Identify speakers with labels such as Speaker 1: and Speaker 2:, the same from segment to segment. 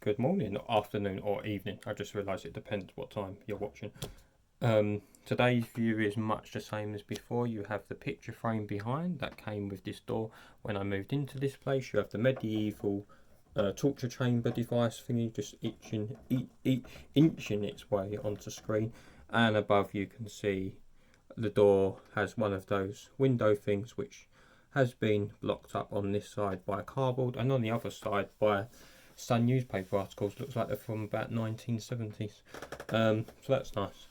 Speaker 1: good morning, afternoon, or evening. I just realised it depends what time you're watching. Today's view is much the same as before. You have the picture frame behind that came with this door when I moved into this place. You have the medieval torture chamber device thingy just inching its way onto screen, and above you can see the door has one of those window things which has been blocked up on this side by cardboard and on the other side by Sun newspaper articles. Looks like they're from about 1970s. So that's nice.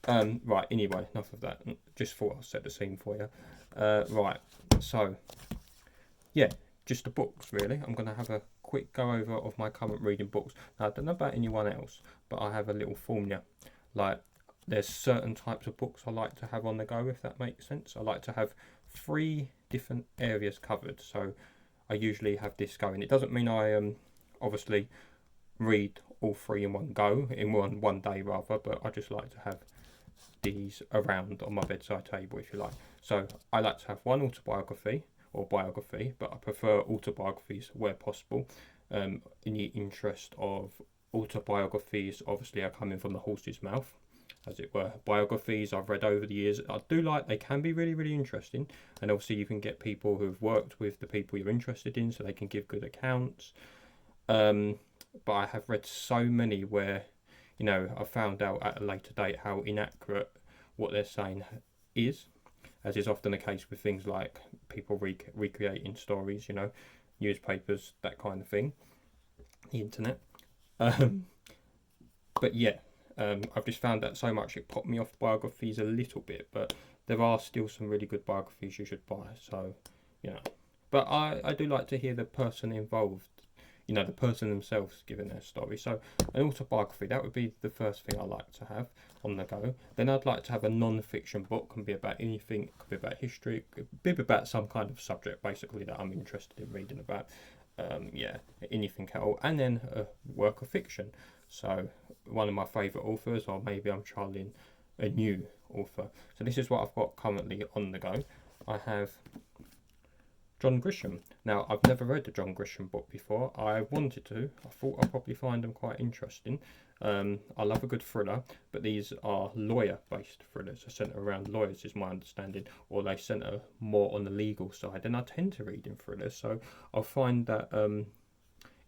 Speaker 1: Right, anyway, enough of that. Just thought I'd set the scene for you. Right, so, yeah, just the books, really. I'm going to have a quick go over of my current reading books. Now, I don't know about anyone else, but I have a little formula. Like, there's certain types of books I like to have on the go, if that makes sense. I like to have 3 different areas covered, so I usually have this going. It doesn't mean I obviously read all 3 in one go, in one day rather, but I just like to have these around on my bedside table, if you like. So I like to have one autobiography or biography, but I prefer autobiographies where possible. In the interest of autobiographies, obviously, are coming from the horse's mouth, as it were. Biographies I've read over the years, I do like, they can be really, really interesting. And obviously, you can get people who've worked with the people you're interested in, so they can give good accounts. But I have read so many where, I found out at a later date how inaccurate what they're saying is, as is often the case with things like people recreating stories, newspapers, that kind of thing, the internet. Um, but yeah, I've just found that so much it popped me off biographies a little bit, but there are still some really good biographies you should buy. So, you know, but I do like to hear the person involved, the person themselves giving their story. So an autobiography, that would be the first thing I like to have on the go. Then I'd like to have a non-fiction book. Can be about anything. It could be about history. It could be about some kind of subject, basically, that I'm interested in reading about. Yeah, anything at all. And then a work of fiction. So one of my favourite authors, or maybe I'm trialing a new author. So this is what I've got currently on the go. I have John Grisham. Now, I've never read the John Grisham book before. I wanted to. I thought I'd probably find them quite interesting. I love a good thriller, but these are lawyer-based thrillers. They centre around lawyers, is my understanding, or they centre more on the legal side. And I tend to read in thrillers, so I'll find that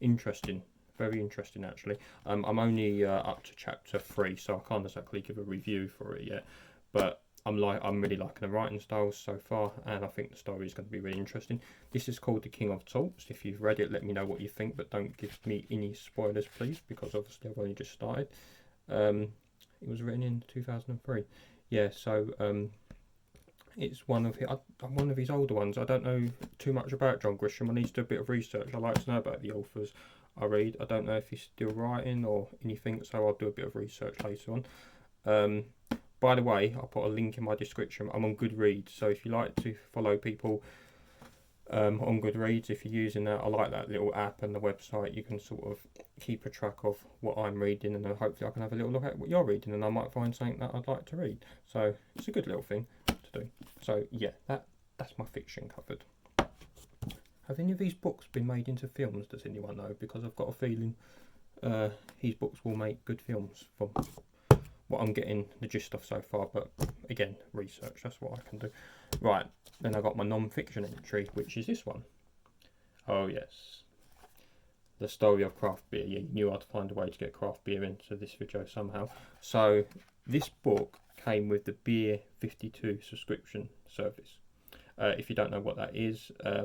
Speaker 1: interesting. Very interesting, actually. I'm only up to chapter 3, so I can't exactly give a review for it yet. But I'm really liking the writing styles so far, and I think the story is going to be really interesting. This is called The King of Talks. If you've read it, let me know what you think, but don't give me any spoilers, please, because obviously I've only just started. It was written in 2003. Yeah, so it's one of his older ones. I don't know too much about John Grisham. I need to do a bit of research. I like to know about the authors I read. I don't know if he's still writing or anything, so I'll do a bit of research later on. By the way, I'll put a link in my description. I'm on Goodreads, so if you like to follow people on Goodreads, if you're using that, I like that little app and the website. You can sort of keep a track of what I'm reading, and then hopefully I can have a little look at what you're reading, and I might find something that I'd like to read. So it's a good little thing to do. So yeah, that's my fiction covered. Have any of these books been made into films? Does anyone know? Because I've got a feeling his books will make good films from what I'm getting the gist of so far, but again, research, that's what I can do. Right, then I got my non-fiction entry, which is this one. Oh yes, the story of craft beer. You knew I'd find a way to get craft beer into this video somehow. So this book came with the Beer 52 subscription service. If you don't know what that is, I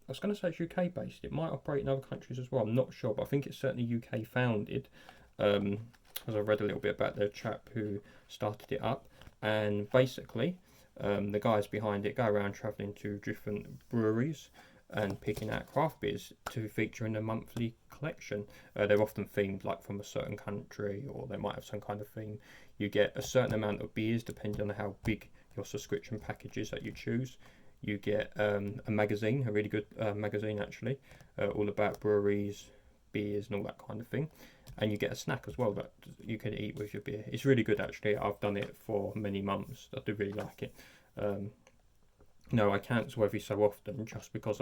Speaker 1: was going to say it's UK based. It might operate in other countries as well. I'm not sure, but I think it's certainly UK founded. As I read a little bit about the chap who started it up, and basically the guys behind it go around travelling to different breweries and picking out craft beers to feature in a monthly collection. They're often themed like from a certain country, or they might have some kind of theme. You get a certain amount of beers depending on how big your subscription package is that you choose. You get a magazine, a really good magazine actually, all about breweries, beers and all that kind of thing. And you get a snack as well that you can eat with your beer. It's really good actually. I've done it for many months. I do really like it. No, I cancel every so often just because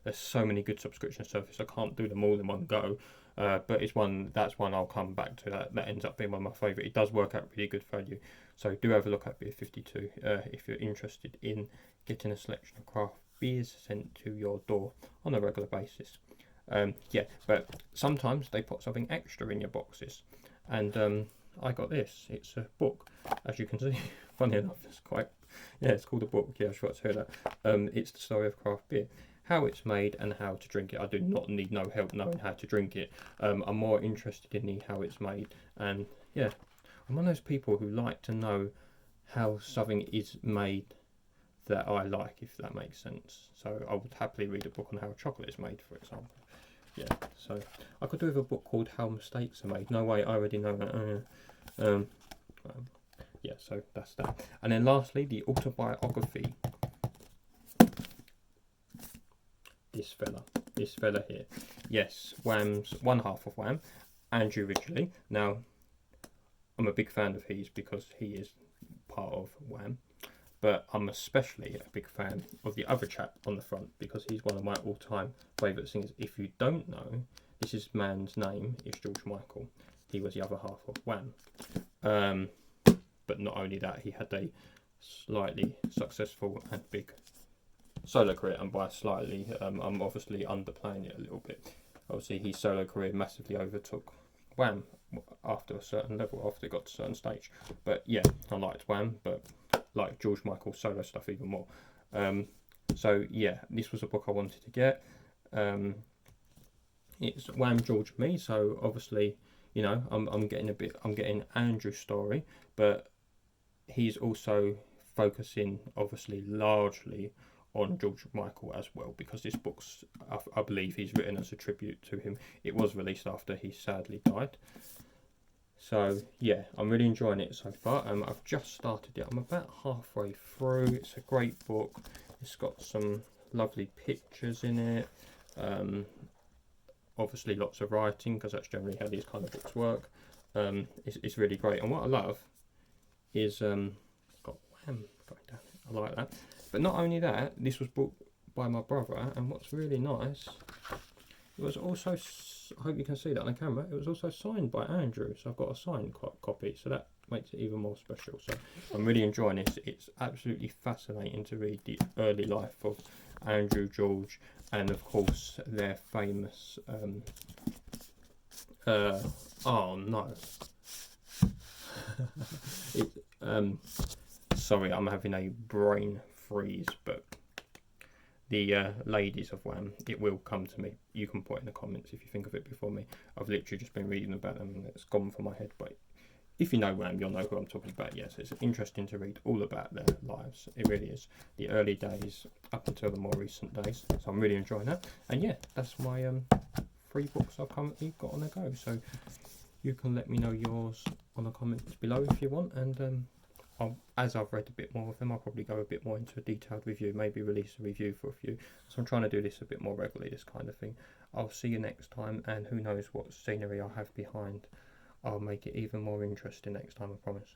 Speaker 1: there's so many good subscription services. I can't do them all in one go. But that's one I'll come back to. That ends up being one of my favourite. It does work out really good value. So do have a look at Beer 52 if you're interested in getting a selection of craft beers sent to your door on a regular basis. Yeah, but sometimes they put something extra in your boxes, and I got this. It's a book, as you can see. Funny enough, it's called a book. Yeah, I forgot to say that. It's the story of craft beer, how it's made and how to drink it. I do not need no help knowing how to drink it. I'm more interested in the how it's made, and yeah, I'm one of those people who like to know how something is made that I like, if that makes sense. So I would happily read a book on how chocolate is made, for example. Yeah, so I could do with a book called How Mistakes Are Made. No way, I already know that. Yeah, so that's that. And then lastly, the autobiography. This fella here. Yes, Wham's one half of Wham, Andrew Ridgeley. Now, I'm a big fan of his because he is part of Wham. But I'm especially a big fan of the other chap on the front because he's one of my all-time favourite singers. If you don't know, this man's name is George Michael. He was the other half of Wham. But not only that, he had a slightly successful and big solo career. And by slightly, I'm obviously underplaying it a little bit. Obviously, his solo career massively overtook Wham after a certain level, after it got to a certain stage. But yeah, I liked Wham, but like George Michael's solo stuff even more. So yeah, this was a book I wanted to get. It's Wham, George, me. So obviously, you know, I'm getting Andrew's story, but he's also focusing obviously largely on George Michael as well, because this book's, I believe he's written as a tribute to him. It was released after he sadly died. So yeah, I'm really enjoying it so far. I've just started it. I'm about halfway through. It's a great book. It's got some lovely pictures in it. Obviously lots of writing, because that's generally how these kind of books work. It's really great. And what I love is got Wham going down it. I like that. But not only that, this was bought by my brother, and what's really nice, it was also, I hope you can see that on the camera, it was also signed by Andrew, so I've got a signed copy, so that makes it even more special. So I'm really enjoying this. It's absolutely fascinating to read the early life of Andrew, George, and of course their famous oh no sorry, I'm having a brain freeze, but the ladies of Wham, it will come to me. You can put in the comments if you think of it before me. I've literally just been reading about them and it's gone from my head, but if you know Wham, you'll know who I'm talking about. Yes, it's interesting to read all about their lives. It really is. The early days up until the more recent days. So I'm really enjoying that. And yeah, that's my 3 books I've currently got on the go. So you can let me know yours on the comments below if you want. And as I've read a bit more of them, I'll probably go a bit more into a detailed review, maybe release a review for a few. So I'm trying to do this a bit more regularly, this kind of thing. I'll see you next time, and who knows what scenery I'll have behind. I'll make it even more interesting next time, I promise.